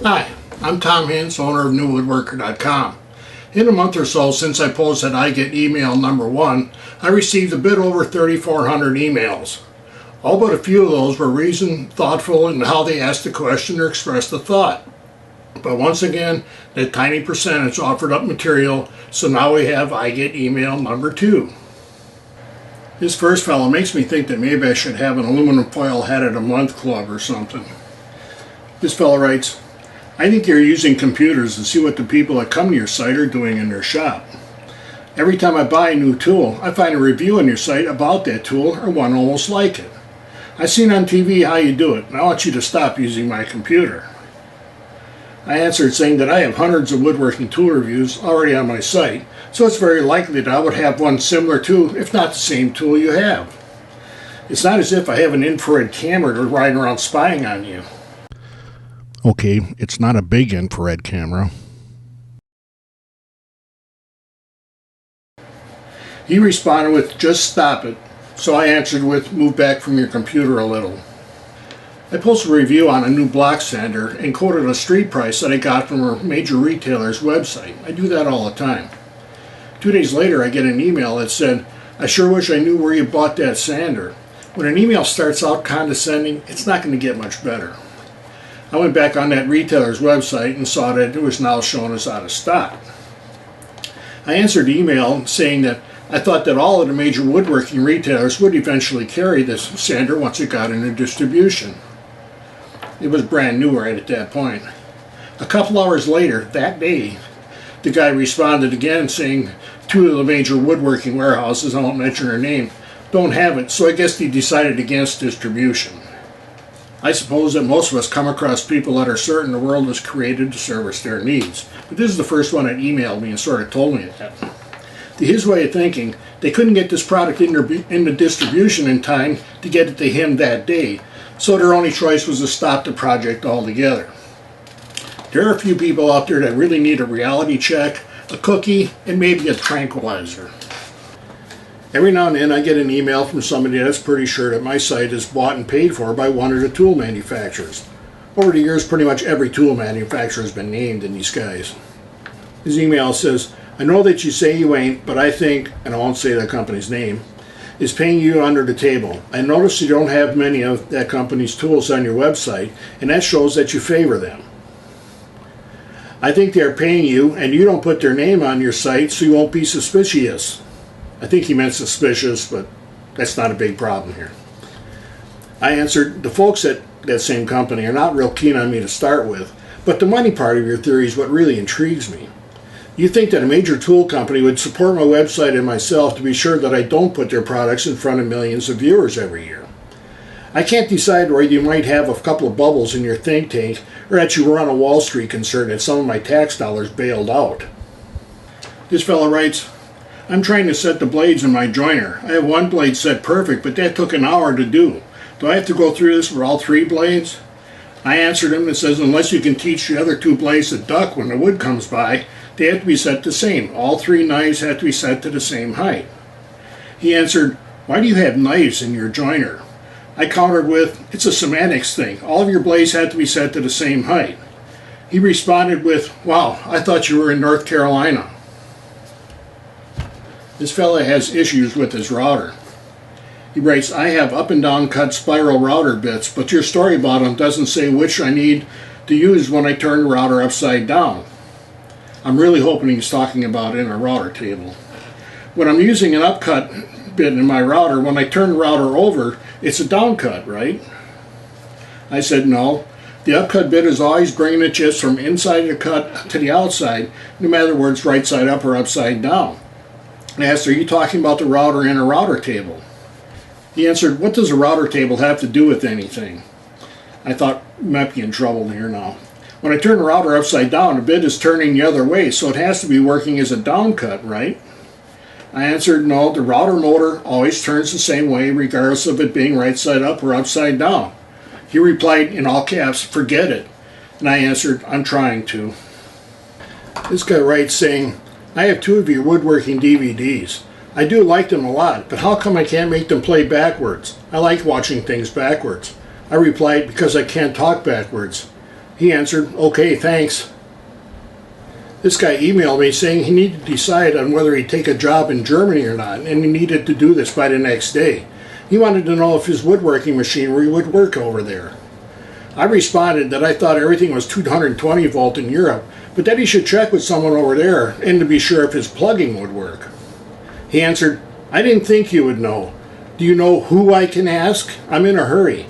Hi, I'm Tom Hintz, owner of NewWoodworker.com. In a month or so since I posted I Get Email number 1, I received a bit over 3,400 emails. All but a few of those were reasoned, thoughtful in how they asked the question or expressed the thought. But once again, that tiny percentage offered up material, so now we have I Get Email number 2. This first fellow makes me think that maybe I should have an aluminum foil hat at a month club or something. This fellow writes, I think you're using computers to see what the people that come to your site are doing in their shop. Every time I buy a new tool, I find a review on your site about that tool or one almost like it. I've seen on TV how you do it, and I want you to stop using my computer. I answered saying that I have hundreds of woodworking tool reviews already on my site, so it's very likely that I would have one similar to, if not the same tool you have. It's not as if I have an infrared camera riding around spying on you. Okay, it's not a big infrared camera. He responded with, just stop it. So I answered with, move back from your computer a little. I posted a review on a new block sander and quoted a street price that I got from a major retailer's website. I do that all the time. 2 days later, I get an email that said, I sure wish I knew where you bought that sander. When an email starts out condescending, it's not going to get much better. I went back on that retailer's website and saw that it was now shown as out of stock. I answered the email saying that I thought that all of the major woodworking retailers would eventually carry this sander once it got into distribution. It was brand new right at that point. A couple hours later, that day, the guy responded again saying 2 of the major woodworking warehouses, I won't mention their name, don't have it, so I guess they decided against distribution. I suppose that most of us come across people that are certain the world was created to service their needs, but this is the first one that emailed me and sort of told me that. To his way of thinking, they couldn't get this product into distribution in time to get it to him that day, so their only choice was to stop the project altogether. There are a few people out there that really need a reality check, a cookie, and maybe a tranquilizer. Every now and then I get an email from somebody that's pretty sure that my site is bought and paid for by one of the tool manufacturers. Over the years, pretty much every tool manufacturer has been named in these guys. His email says, I know that you say you ain't, but I think, and I won't say that company's name, is paying you under the table. I notice you don't have many of that company's tools on your website, and that shows that you favor them. I think they're paying you, and you don't put their name on your site, so you won't be suspicious. I think he meant suspicious, but that's not a big problem here. I answered, the folks at that same company are not real keen on me to start with, but the money part of your theory is what really intrigues me. You think that a major tool company would support my website and myself to be sure that I don't put their products in front of millions of viewers every year. I can't decide where you might have a couple of bubbles in your think tank or that you run a Wall Street concern that some of my tax dollars bailed out. This fellow writes, I'm trying to set the blades in my joiner. I have one blade set perfect, but that took an hour to do. Do I have to go through this for all 3 blades? I answered him and says unless you can teach the other 2 blades to duck when the wood comes by, they have to be set the same. All 3 knives have to be set to the same height. He answered, why do you have knives in your joiner? I countered with, it's a semantics thing. All of your blades have to be set to the same height. He responded with, wow, I thought you were in North Carolina. This fella has issues with his router. He writes, I have up and down cut spiral router bits, but your story about them doesn't say which I need to use when I turn the router upside down. I'm really hoping he's talking about in a router table. When I'm using an upcut bit in my router, when I turn the router over, it's a downcut, right? I said, no. The upcut bit is always bringing the chips from inside the cut to the outside, no matter whether it's right side up or upside down. I asked, are you talking about the router in a router table? He answered, what does a router table have to do with anything? I thought, we might be in trouble here now. When I turn the router upside down, the bit is turning the other way, so it has to be working as a downcut, right? I answered, no, the router motor always turns the same way, regardless of it being right side up or upside down. He replied in all caps, forget it. And I answered, I'm trying to. This guy writes saying, I have 2 of your woodworking DVDs. I do like them a lot, but how come I can't make them play backwards? I like watching things backwards. I replied, because I can't talk backwards. He answered, "Okay, thanks." This guy emailed me saying he needed to decide on whether he'd take a job in Germany or not, and he needed to do this by the next day. He wanted to know if his woodworking machinery would work over there. I responded that I thought everything was 220 volt in Europe, but that he should check with someone over there and to be sure if his plugging would work. He answered, "I didn't think you would know. Do you know who I can ask? I'm in a hurry."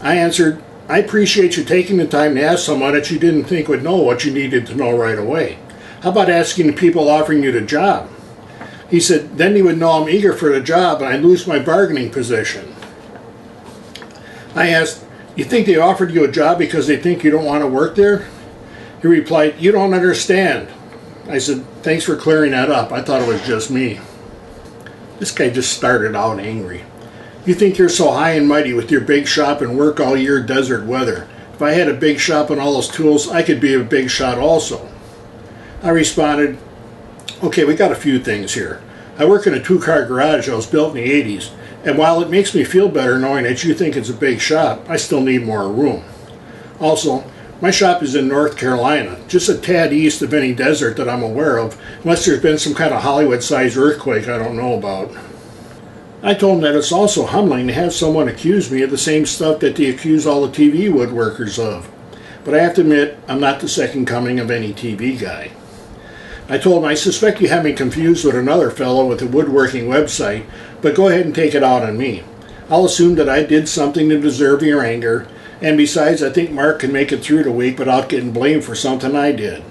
I answered, "I appreciate you taking the time to ask someone that you didn't think would know what you needed to know right away. How about asking the people offering you the job?" He said, "Then he would know I'm eager for the job and I lose my bargaining position." I asked, "You think they offered you a job because they think you don't want to work there?" He replied, "You don't understand." I said, "Thanks for clearing that up. I thought it was just me." This guy just started out angry. "You think you're so high and mighty with your big shop and work all year desert weather. If I had a big shop and all those tools, I could be a big shot also." I responded, "Okay, we got a few things here. I work in a two-car garage that was built in the 80s, and while it makes me feel better knowing that you think it's a big shop, I still need more room. Also, my shop is in North Carolina, just a tad east of any desert that I'm aware of, unless there's been some kind of Hollywood-sized earthquake I don't know about." I told him that it's also humbling to have someone accuse me of the same stuff that they accuse all the TV woodworkers of. But I have to admit, I'm not the second coming of any TV guy. I told him, "I suspect you have me confused with another fellow with a woodworking website, but go ahead and take it out on me. I'll assume that I did something to deserve your anger, and besides, I think Mark can make it through the week without getting blamed for something I did."